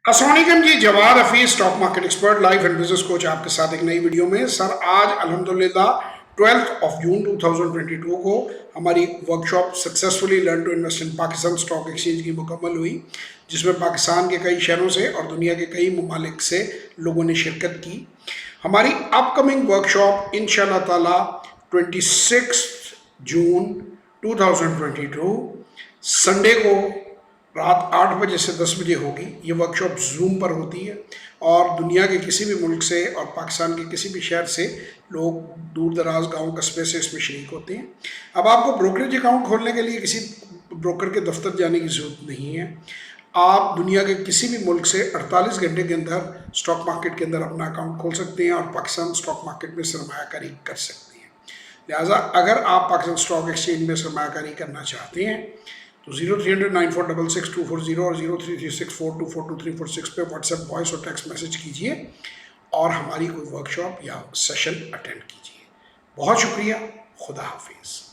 السلام علیکم جی، Jawad Hafeez stock market expert life and business coach آپ کے ساتھ ایک نئی ویڈیو میں. سر آج الحمدللہ 12 جون 2022 کو ہماری workshop successfully learn to invest in Pakistan stock exchange کی مکمل ہوئی، جس میں پاکستان کے کئی شہروں سے اور دنیا کے کئی ممالک سے لوگوں نے شرکت کی. ہماری اپ کمنگ ورکشاپ انشاءاللہ تعالی 26 جون 2022 سنڈے کو رات 8 بجے سے 10 بجے ہوگی. یہ ورکشاپ زوم پر ہوتی ہے اور دنیا کے کسی بھی ملک سے اور پاکستان کے کسی بھی شہر سے لوگ دور دراز گاؤں قصبے سے اس میں شریک ہوتے ہیں. اب آپ کو بروکریج اکاؤنٹ کھولنے کے لیے کسی بروکر کے دفتر جانے کی ضرورت نہیں ہے. آپ دنیا کے کسی بھی ملک سے 48 گھنٹے کے اندر اسٹاک مارکیٹ کے اندر اپنا اکاؤنٹ کھول سکتے ہیں اور پاکستان اسٹاک مارکیٹ میں سرمایہ کاری کر سکتے ہیں. لہٰذا اگر آپ پاکستان اسٹاک ایکسچینج میں سرمایہ کاری کرنا چاہتے ہیں تو 030094662240 اور 0336424234 پہ واٹس ایپ وائس اور ٹیکسٹ میسج کیجیے اور ہماری کوئی ورکشاپ یا سیشن اٹینڈ کیجیے. بہت شکریہ. خدا حافظ.